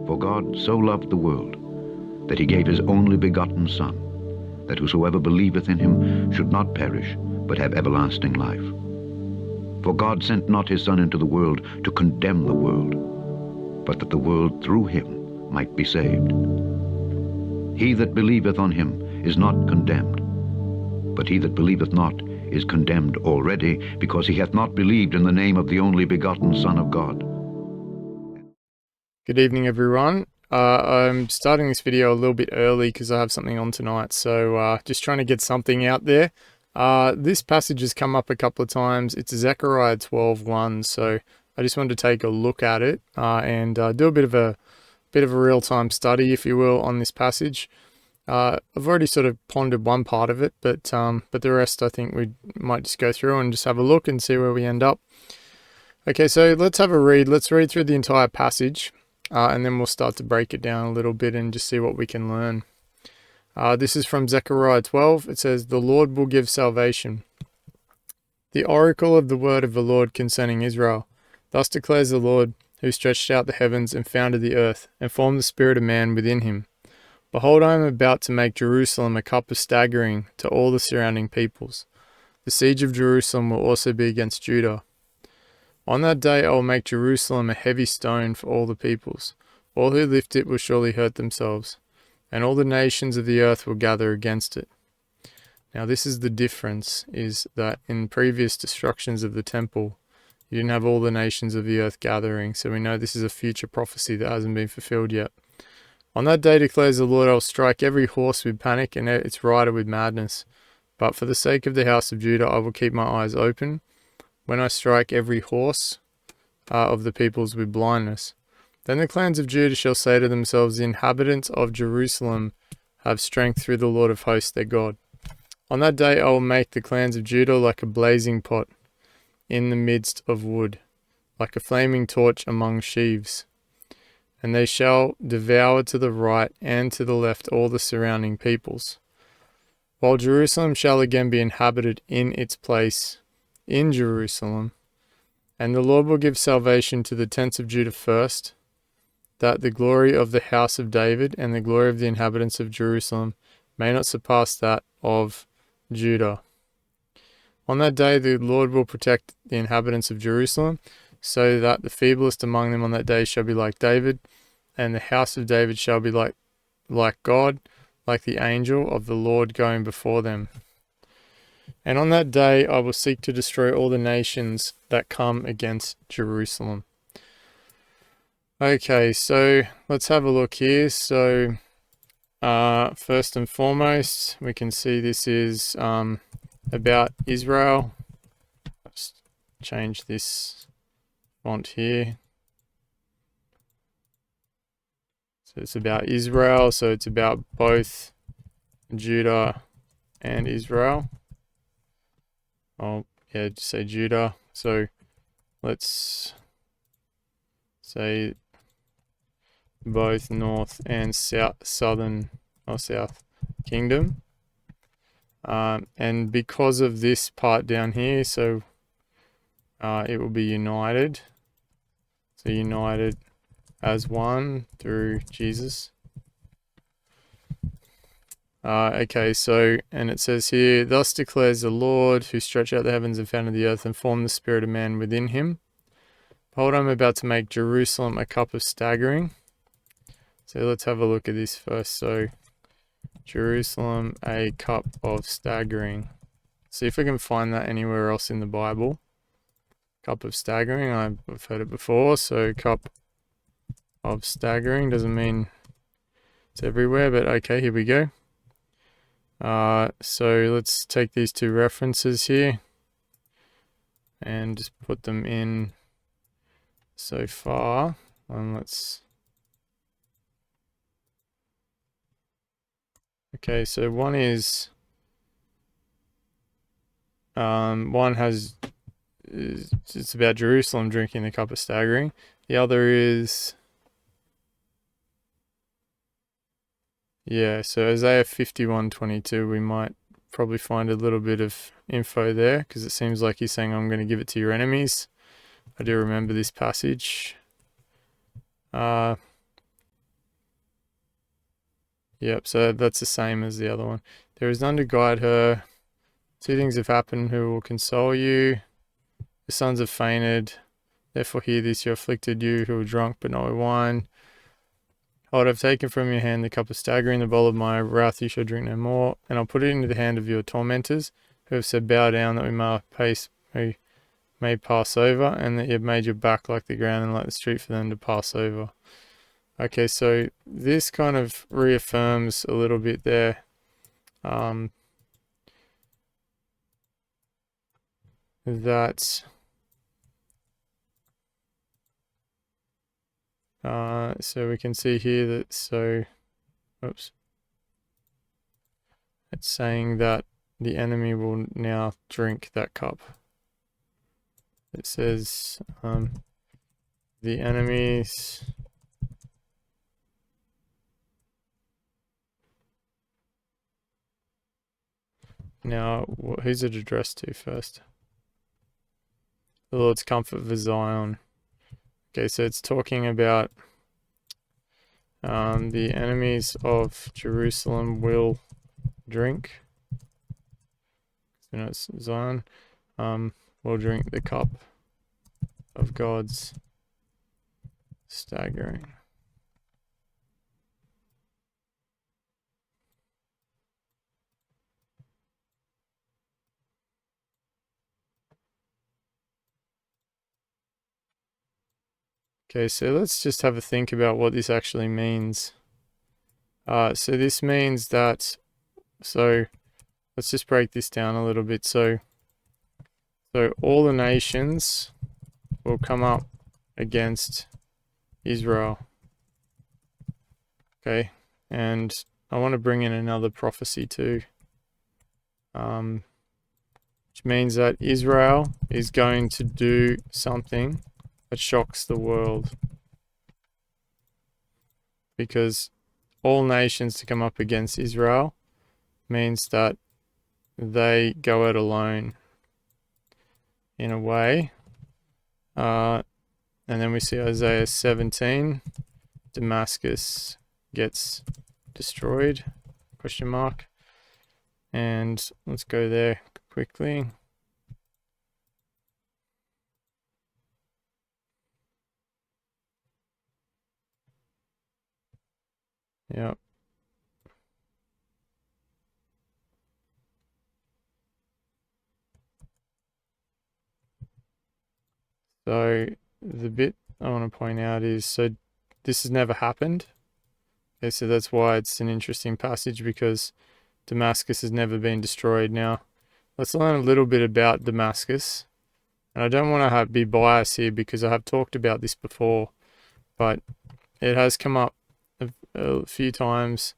For God so loved the world, that he gave his only begotten Son, that whosoever believeth in him should not perish, but have everlasting life. For God sent not his Son into the world to condemn the world, but that the world through him might be saved. He that believeth on him is not condemned, but he that believeth not is condemned already, because he hath not believed in the name of the only begotten Son of God. Good evening, everyone. I'm starting this video a little bit early because I have something on tonight, so just trying to get something out there. This passage has come up a couple of times. It's Zechariah 12:1, so I just wanted to take a look at it and do a bit of a real-time study, if you will, on this passage. I've already sort of pondered one part of it, but the rest I think we might just go through and just have a look and see where we end up. Okay, so let's have a read. Let's read through the entire passage. And then we'll start to break it down a little bit and just see what we can learn. This is from Zechariah 12. It says, "The Lord will give salvation. The oracle of the word of the Lord concerning Israel. Thus declares the Lord, who stretched out the heavens and founded the earth, and formed the spirit of man within him. Behold, I am about to make Jerusalem a cup of staggering to all the surrounding peoples. The siege of Jerusalem will also be against Judah. On that day I will make Jerusalem a heavy stone for all the peoples. All who lift it will surely hurt themselves, and all the nations of the earth will gather against it." Now this is the difference, is that in previous destructions of the temple, you didn't have all the nations of the earth gathering, so we know this is a future prophecy that hasn't been fulfilled yet. "On that day, declares the Lord, I will strike every horse with panic and its rider with madness. But for the sake of the house of Judah, I will keep my eyes open, when I strike every horse of the peoples with blindness. Then the clans of Judah shall say to themselves, the inhabitants of Jerusalem have strength through the Lord of hosts their God. On that day I will make the clans of Judah like a blazing pot in the midst of wood, like a flaming torch among sheaves. And they shall devour to the right and to the left all the surrounding peoples. While Jerusalem shall again be inhabited in its place in Jerusalem, and the Lord will give salvation to the tents of Judah first, that the glory of the house of David and the glory of the inhabitants of Jerusalem may not surpass that of Judah. On that day the Lord will protect the inhabitants of Jerusalem, so that the feeblest among them on that day shall be like David, and the house of David shall be like God, like the angel of the Lord going before them. And on that day I will seek to destroy all the nations that come against Jerusalem." Okay, so let's have a look here. So first and foremost, we can see this is about Israel. Let's change this font here. So it's about Israel, so it's about both Judah and Israel. Oh, yeah, just say Judah. So let's say both north and southern or south kingdom. And because of this part down here, so it will be united. So united as one through Jesus. Okay, so, and it says here, "Thus declares the Lord, who stretched out the heavens and founded the earth and formed the spirit of man within him. Behold, I am about to make Jerusalem a cup of staggering." So let's have a look at this first. So Jerusalem, a cup of staggering. See if we can find that anywhere else in the Bible. Cup of staggering, I've heard it before. So cup of staggering doesn't mean it's everywhere, but okay, here we go. So let's take these two references here and just put them in so far, and okay, so one is it's about Jerusalem drinking the cup of staggering. The other is, yeah, so Isaiah 51:22, we might probably find a little bit of info there, because it seems like he's saying, I'm going to give it to your enemies. I do remember this passage. Yep, so that's the same as the other one. There is none to guide her. Two things have happened who will console you. The sons have fainted. Therefore hear this, you afflicted, you who are drunk but not with wine. Behold, I've taken from your hand the cup of staggering, the bowl of my wrath you shall drink no more. And I'll put it into the hand of your tormentors, who have said, bow down that we may pass over, and that you have made your back like the ground and like the street for them to pass over. Okay, so this kind of reaffirms a little bit there. That so we can see here that oops, it's saying that the enemy will now drink that cup. It says the enemies now, who's it addressed to first? The Lord's comfort for Zion. Okay, so it's talking about the enemies of Jerusalem will drink. You know, it's Zion. Will drink the cup of God's staggering. Okay, so let's just have a think about what this actually means. So this means that, so let's just break this down a little bit. So all the nations will come up against Israel. Okay, and I want to bring in another prophecy too, which means that Israel is going to do something that shocks the world, because all nations to come up against Israel means that they go it alone in a way. And then we see Isaiah 17, Damascus gets destroyed, question mark. And let's go there quickly. Yep. So the bit I want to point out is, so this has never happened. Okay, so that's why it's an interesting passage, because Damascus has never been destroyed. Now, let's learn a little bit about Damascus. And I don't want to be biased here because I have talked about this before, but it has come up a few times.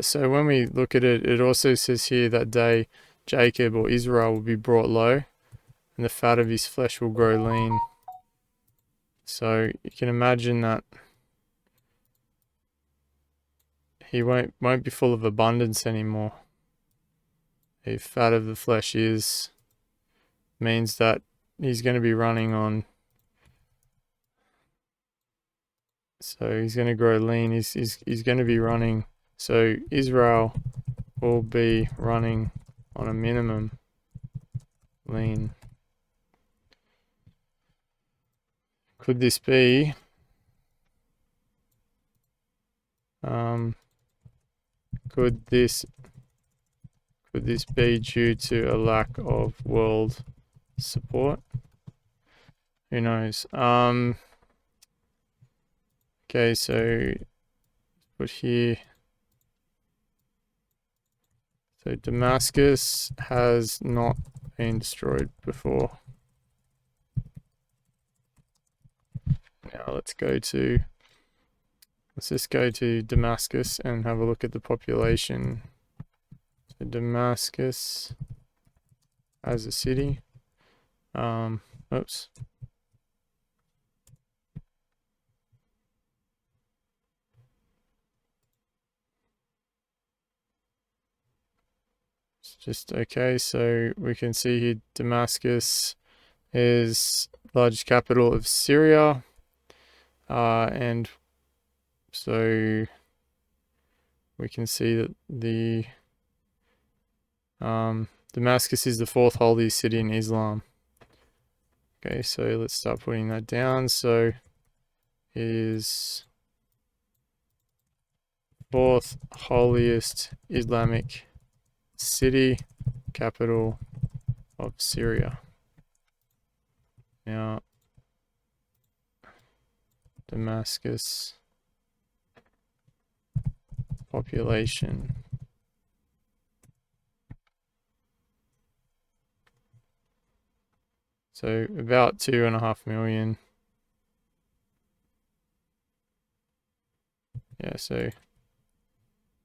So when we look at it, it also says here that day Jacob or Israel will be brought low, and the fat of his flesh will grow lean. So you can imagine that he won't be full of abundance anymore. The fat of the flesh means that he's going to be running on. So he's going to grow lean. He's going to be running. So Israel will be running on a minimum lean. Could this be could this be due to a lack of world support? Who knows? Okay, so put here. So Damascus has not been destroyed before. Now let's just go to Damascus and have a look at the population. So Damascus as a city. Oops. It's just okay, so we can see here Damascus is largest capital of Syria. And so we can see that the Damascus is the fourth holiest city in Islam. Okay, so let's start putting that down. So it is fourth holiest Islamic city, capital of Syria. Now, Damascus population. So about 2.5 million. Yeah, so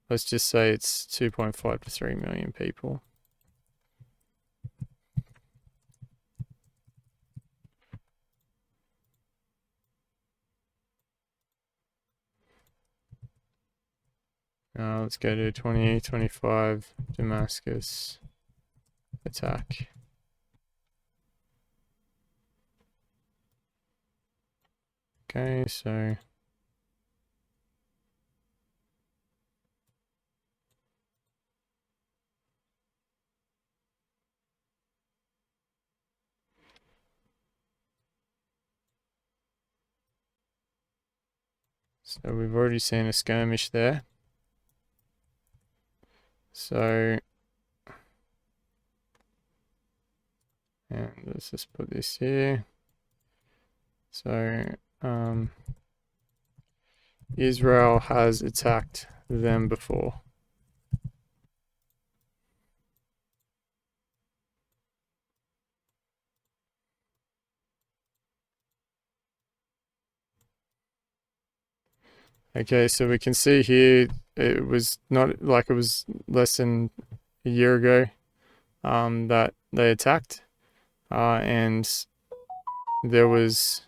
let's just say it's 2.5 to 3 million people. Let's go to 2025 Damascus attack. Okay, so we've already seen a skirmish there. So, and let's just put this here. So, Israel has attacked them before. Okay, so we can see here it was not like it was less than a year ago that they attacked, and there was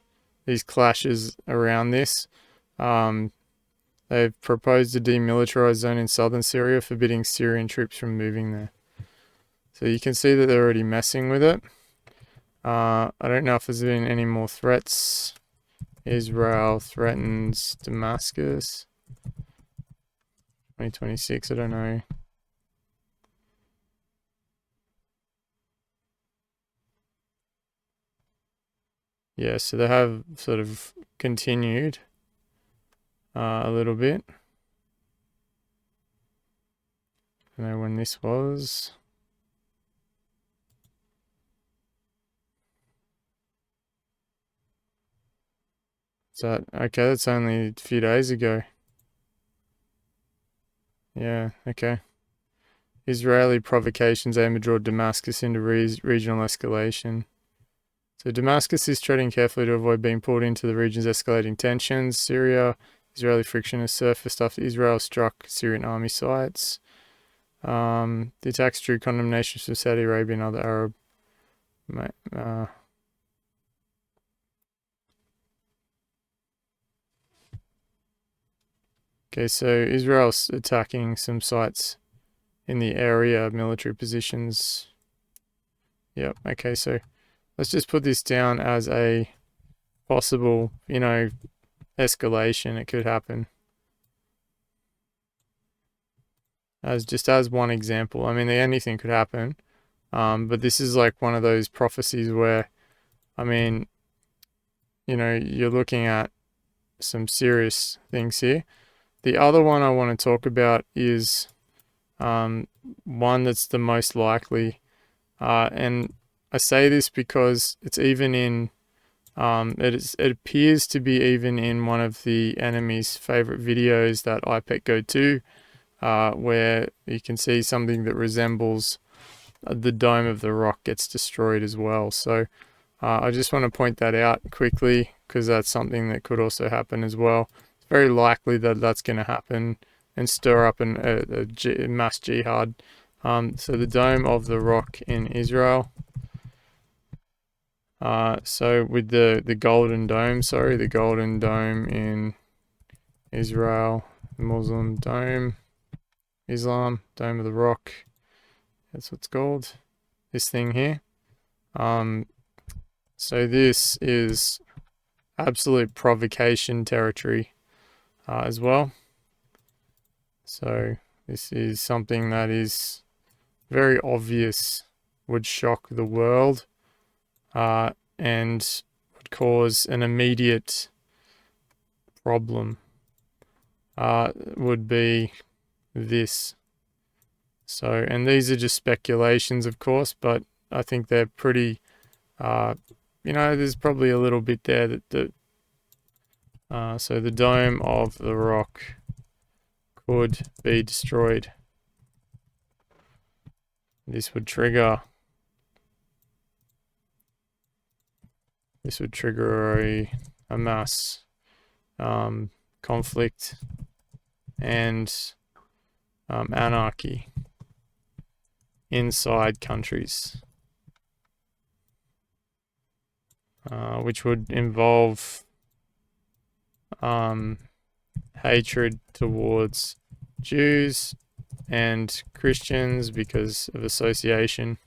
these clashes around this. They've proposed a demilitarized zone in southern Syria, forbidding Syrian troops from moving there. So you can see that they're already messing with it. I don't know if there's been any more threats. Israel threatens Damascus. 2026, I don't know. Yeah, so they have sort of continued a little bit. I don't know when this was. So, okay, that's only a few days ago. Yeah, okay. Israeli provocations aim to draw Damascus into regional escalation. So Damascus is treading carefully to avoid being pulled into the region's escalating tensions. Syria, Israeli friction has surfaced after Israel struck Syrian army sites. The attacks drew condemnations from Saudi Arabia and other Arab. Okay, so Israel's attacking some sites in the area, military positions. Yep, okay, so let's just put this down as a possible, escalation. It could happen. As one example. I mean, anything could happen. But this is like one of those prophecies where, I mean, you're looking at some serious things here. The other one I want to talk about is one that's the most likely. And I say this because it's even in, it appears to be even in one of the enemy's favorite videos that IPEC Go to, where you can see something that resembles the dome of the rock gets destroyed as well. So I just want to point that out quickly because that's something that could also happen as well. It's very likely that that's going to happen and stir up a mass jihad. So the dome of the rock in Israel. So with the golden dome, the golden dome in Israel, Muslim dome, Islam, dome of the rock. That's what's called. This thing here. So this is absolute provocation territory as well. So this is something that is very obvious, would shock the world, and would cause an immediate problem, would be this. So, and these are just speculations, of course, but I think they're pretty, there's probably a little bit there that so the dome of the rock could be destroyed. This would trigger a mass conflict and anarchy inside countries, which would involve hatred towards Jews and Christians because of association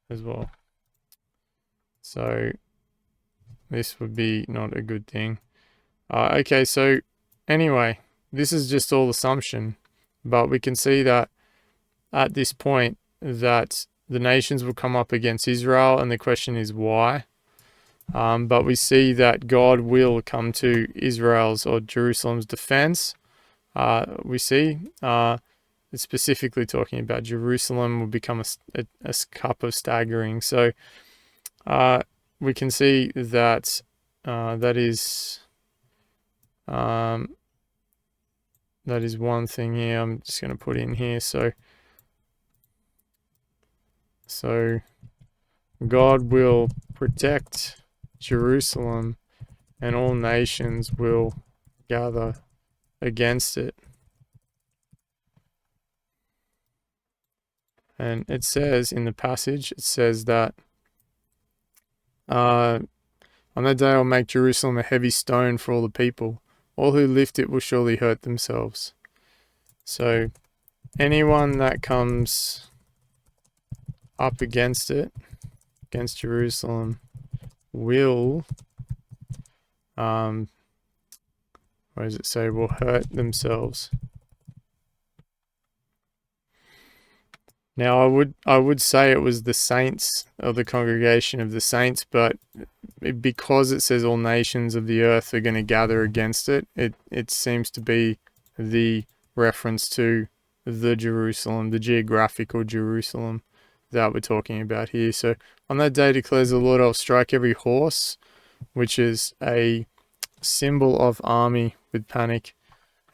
as well. So this would be not a good thing. Okay, so anyway, this is just all assumption, but we can see that at this point that the nations will come up against Israel, and the question is why. But we see that God will come to Israel's or Jerusalem's defense. We see it's specifically talking about Jerusalem will become a cup of staggering. So we can see that that is one thing here. I'm just going to put in here. So God will protect Jerusalem, and all nations will gather against it. And it says in the passage, it says that on that day I will make Jerusalem a heavy stone for all the people. All who lift it will surely hurt themselves. So anyone that comes up against it, against Jerusalem, will, what does it say, will hurt themselves. Now I would say it was the saints, or the congregation of the saints, but because it says all nations of the earth are going to gather against it, it seems to be the reference to the Jerusalem, the geographical Jerusalem that we're talking about here. So on that day declares the Lord, I'll strike every horse, which is a symbol of army, with panic,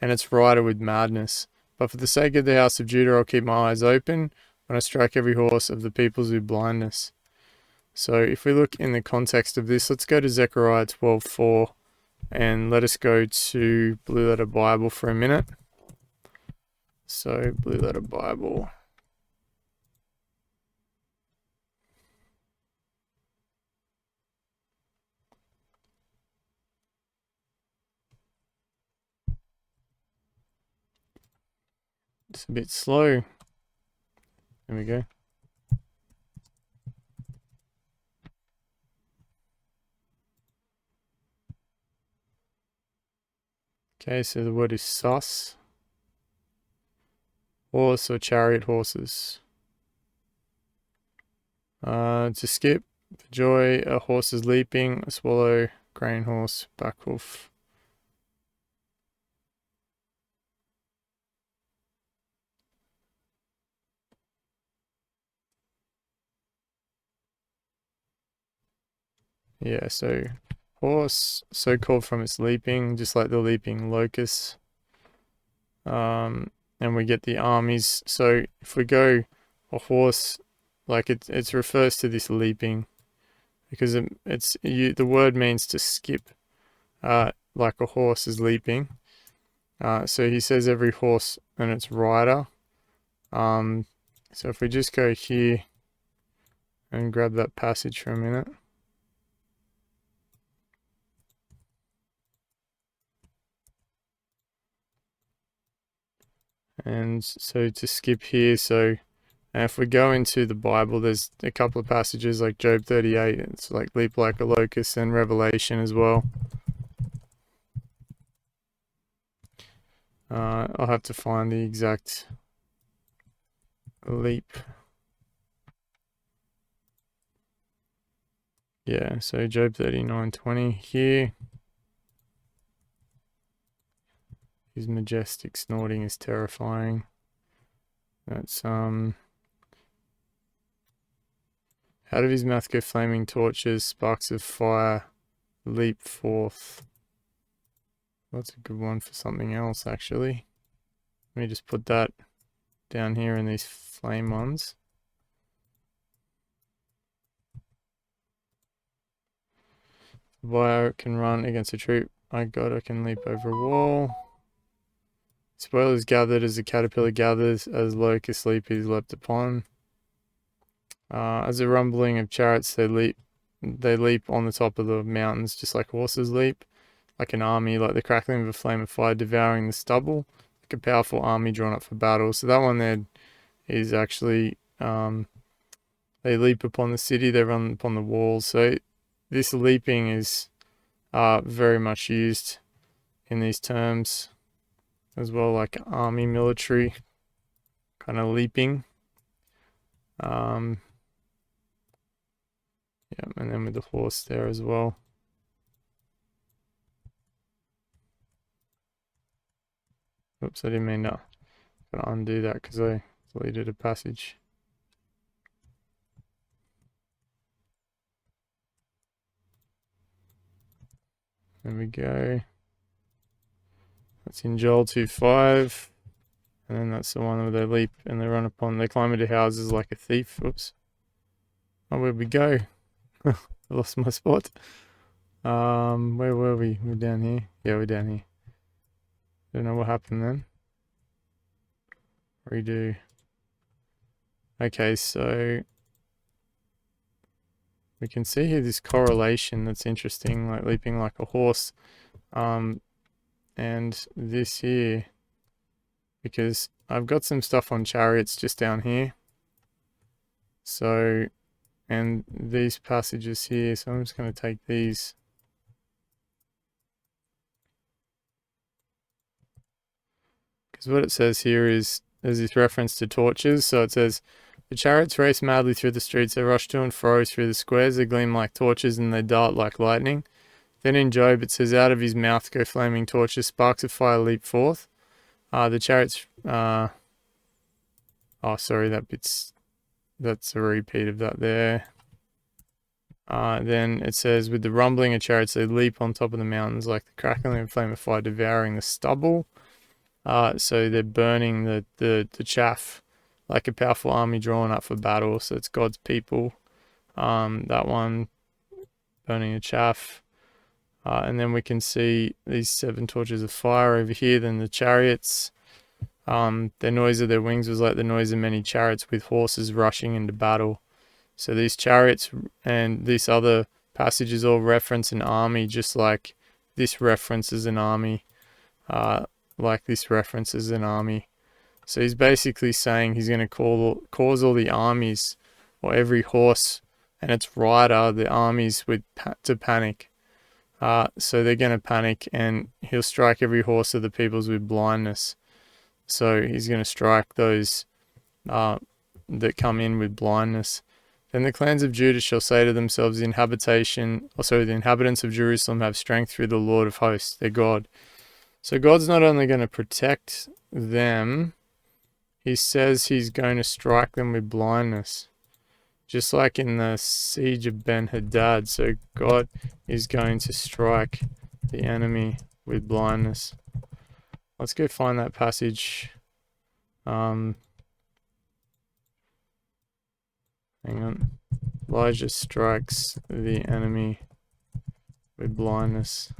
and its rider with madness. But for the sake of the house of Judah, I'll keep my eyes open when I strike every horse of the peoples with blindness. So if we look in the context of this, let's go to Zechariah 12:4, and let us go to Blue Letter Bible for a minute. So Blue Letter Bible. It's a bit slow. There we go. Okay, so the word is sus. Horse or chariot horses. To skip, for joy, a horse is leaping, a swallow, crane horse, back hoof. Yeah, so horse, so called from its leaping, just like the leaping locust. And we get the armies. So if we go a horse, like it refers to this leaping, because the word means to skip, like a horse is leaping. So he says every horse and its rider. So if we just go here and grab that passage for a minute. And so to skip here, so if we go into the Bible, there's a couple of passages like Job 38, it's like leap like a locust, and Revelation as well. I'll have to find the exact leap. Yeah, so Job 39:20 here. His majestic snorting is terrifying. That's out of his mouth go flaming torches, sparks of fire leap forth. That's a good one for something else, actually. Let me just put that down here in these flame ones. Fire can run against a troop. I can leap over a wall. Spoilers gathered as the caterpillar gathers, as locust leap is leapt upon. As a rumbling of chariots, they leap on the top of the mountains, just like horses leap, like an army, like the crackling of a flame of fire devouring the stubble, like a powerful army drawn up for battle. So that one there is actually, they leap upon the city, they run upon the walls. So this leaping is very much used in these terms as well, like army, military kind of leaping. Yeah, and then with the horse there as well. Oops, I didn't mean to. Gotta undo that because I deleted a passage. There we go. That's in Joel 2:5. And then that's the one where they leap and they run upon, they climb into houses like a thief. Oops. Oh, where'd we go? I lost my spot. Where were we? We're down here. Yeah, we're down here. Don't know what happened then. Redo. Okay, so we can see here this correlation that's interesting, like leaping like a horse. And this here, because I've got some stuff on chariots just down here. So, and these passages here, so I'm just going to take these. Because what it says here is, there's this reference to torches. So it says, the chariots race madly through the streets, they rush to and fro through the squares, they gleam like torches and they dart like lightning. Then in Job it says, out of his mouth go flaming torches, sparks of fire leap forth. The chariots, oh sorry, that's a repeat of that there. Then it says, with the rumbling of chariots, they leap on top of the mountains like the crackling of flame of fire devouring the stubble. So they're burning the chaff like a powerful army drawn up for battle. So it's God's people. That one, burning the chaff. And then we can see these 7 torches of fire over here. Then the chariots, the noise of their wings was like the noise of many chariots with horses rushing into battle. So these chariots and this other passages all reference an army, just like this references an army, like this references an army. So he's basically saying he's going to cause all the armies, or every horse and its rider, the armies to panic. So they're going to panic, and he'll strike every horse of the peoples with blindness. So he's going to strike those that come in with blindness. Then the clans of Judah shall say to themselves, the inhabitants of Jerusalem have strength through the Lord of hosts, their God. So God's not only going to protect them, he says he's going to strike them with blindness. Just like in the siege of Ben-Hadad. So God is going to strike the enemy with blindness. Let's go find that passage. Hang on. Elijah strikes the enemy with blindness.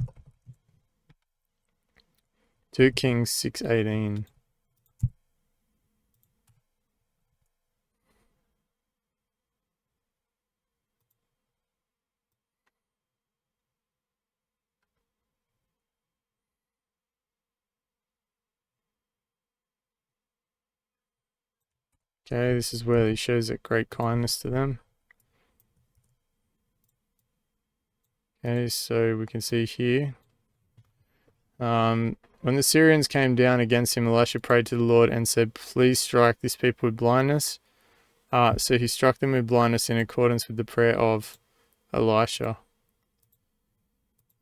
2 Kings 6:18. Okay, this is where he shows that great kindness to them. Okay, so we can see here. When the Syrians came down against him, Elisha prayed to the Lord and said, please strike this people with blindness. So he struck them with blindness in accordance with the prayer of Elisha.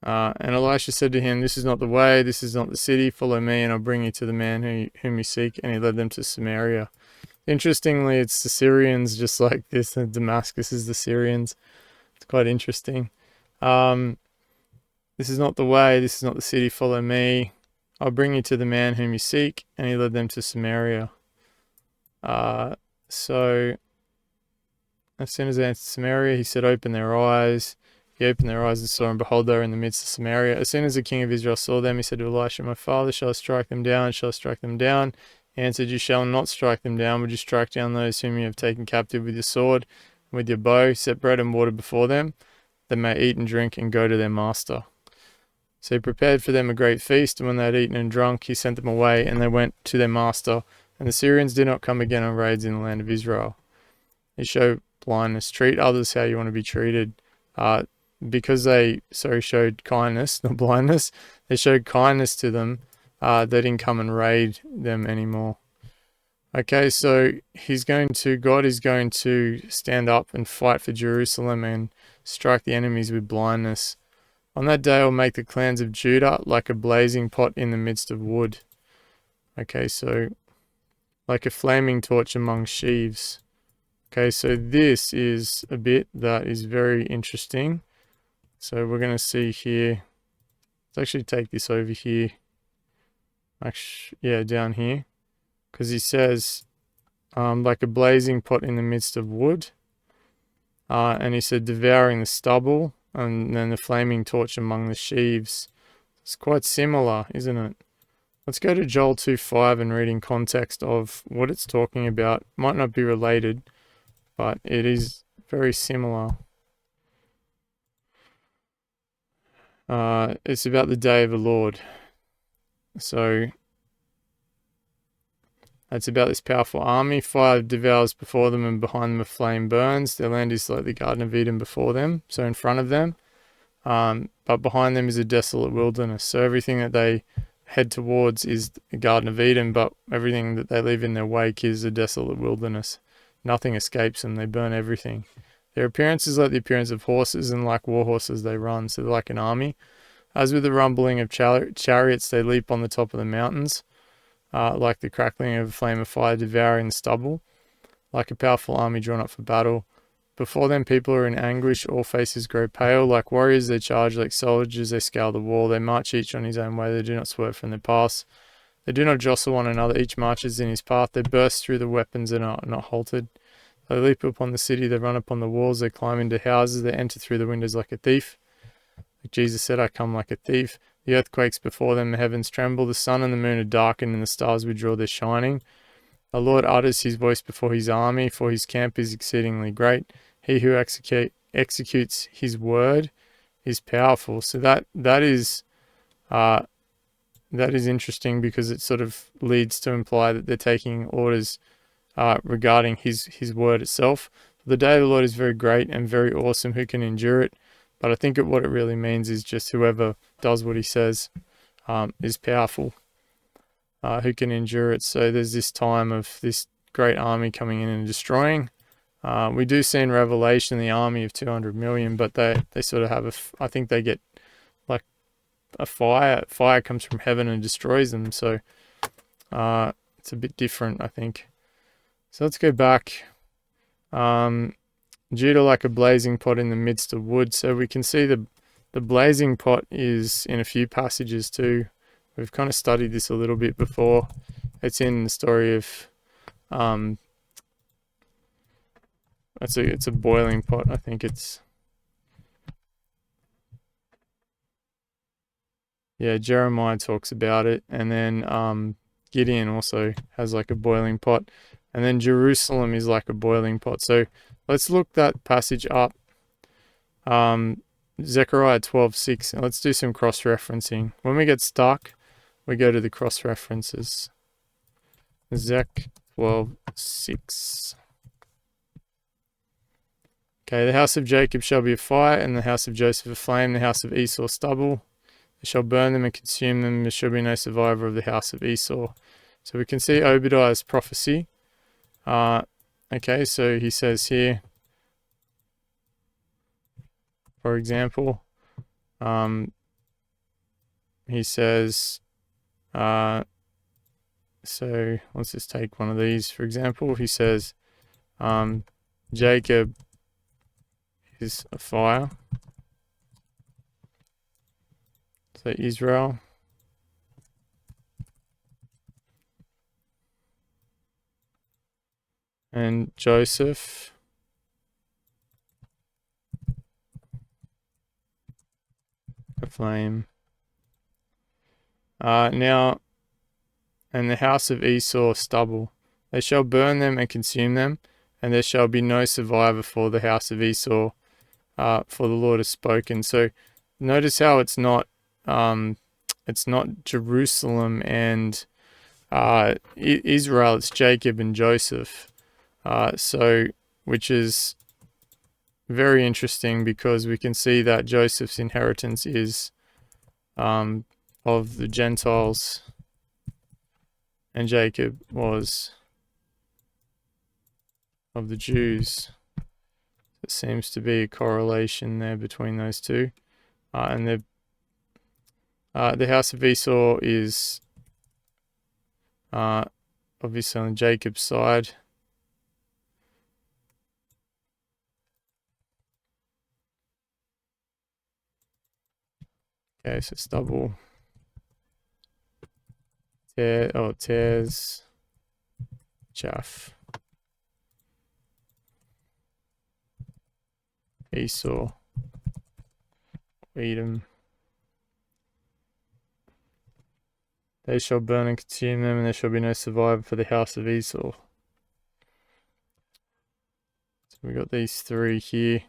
And Elisha said to him, this is not the way, this is not the city, follow me and I'll bring you to the man whom you seek. And he led them to Samaria. Interestingly, it's the Syrians just like this, and Damascus is the Syrians. It's quite interesting. This is not the way, this is not the city, follow me. I'll bring you to the man whom you seek. And he led them to Samaria. So as soon as they entered Samaria, he said, open their eyes. He opened their eyes and saw, and behold, they were in the midst of Samaria. As soon as the king of Israel saw them, he said to Elisha, my father, shall I strike them down? Shall I strike them down? He answered, you shall not strike them down. Would you strike down those whom you have taken captive with your sword and with your bow? Set bread and water before them, they may eat and drink and go to their master. So he prepared for them a great feast, and when they had eaten and drunk, he sent them away, and they went to their master. And the Syrians did not come again on raids in the land of Israel. He showed blindness. Treat others how you want to be treated. Because they showed kindness, not blindness, they showed kindness to them, they didn't come and raid them anymore. Okay, so God is going to stand up and fight for Jerusalem and strike the enemies with blindness. On that day I will make the clans of Judah like a blazing pot in the midst of wood. Okay, so like a flaming torch among sheaves. Okay, so this is a bit that is very interesting. So we're going to see here, let's actually take this over here, down here, because he says, like a blazing pot in the midst of wood, and he said devouring the stubble, and then the flaming torch among the sheaves. It's quite similar, isn't it? Let's go to Joel 2:5 and read in context of what it's talking about. Might not be related, but it is very similar. It's about the day of the Lord. So it's about this powerful army. Fire devours before them, and behind them a flame burns. Their land is like the Garden of Eden before them, so in front of them. But behind them is a desolate wilderness. So everything that they head towards is the Garden of Eden, but everything that they leave in their wake is a desolate wilderness. Nothing escapes them. They burn everything. Their appearance is like the appearance of horses, and like war horses they run, so they're like an army. As with the rumbling of chariots, they leap on the top of the mountains, like the crackling of a flame of fire devouring the stubble, like a powerful army drawn up for battle. Before them people are in anguish, all faces grow pale. Like warriors they charge, like soldiers they scale the wall. They march each on his own way, they do not swerve from their paths. They do not jostle one another, each marches in his path. They burst through the weapons and are not halted. They leap upon the city, they run upon the walls, they climb into houses, they enter through the windows like a thief. Like Jesus said, I come like a thief. The earth quakes before them, the heavens tremble, the sun and the moon are darkened, and the stars withdraw their shining. The Lord utters his voice before his army, for his camp is exceedingly great. He who executes his word is powerful. So that is interesting, because it sort of leads to imply that they're taking orders regarding his word itself. The day of the Lord is very great and very awesome. Who can endure it? But I think what it really means is just whoever does what he says is powerful. Who can endure it? So there's this time of this great army coming in and destroying. We do see in Revelation the army of 200 million, but they sort of have I think they get like a fire. Fire comes from heaven and destroys them. So it's a bit different, I think. So let's go back. Judah like a blazing pot in the midst of wood. So we can see the blazing pot is in a few passages too. We've kind of studied this a little bit before. It's in the story of it's a boiling pot. I think it's Jeremiah talks about it, and then Gideon also has like a boiling pot, and then Jerusalem is like a boiling pot. So let's look that passage up. Zechariah 12:6, and let's do some cross-referencing. When we get stuck, we go to the cross-references. Zech 12:6. Okay, the house of Jacob shall be a fire, and the house of Joseph a flame, the house of Esau stubble. They shall burn them and consume them. There shall be no survivor of the house of Esau. So we can see Obadiah's prophecy. Okay, so he says here, for example, he says, so let's just take one of these, for example. He says, Jacob is a fire. So Israel. And Joseph. A flame. Now, and the house of Esau stubble. They shall burn them and consume them, and there shall be no survivor for the house of Esau, for the Lord has spoken. So notice how it's not Jerusalem and Israel, it's Jacob and Joseph. So which is very interesting, because we can see that Joseph's inheritance is of the Gentiles, and Jacob was of the Jews. There seems to be a correlation there between those two. And the house of Esau is obviously on Jacob's side. Okay, so stubble. Tears. Chaff. Esau. Edom. They shall burn and consume them, and there shall be no survivor for the house of Esau. So we got these three here.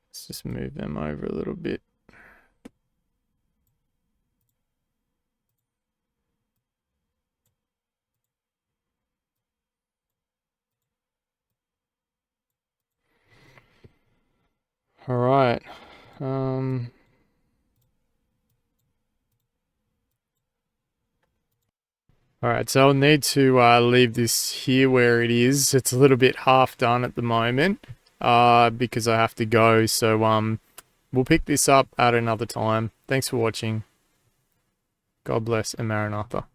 Let's just move them over a little bit. All right. All right, so I'll need to leave this here where it is. It's a little bit half done at the moment because I have to go. So we'll pick this up at another time. Thanks for watching. God bless and Maranatha.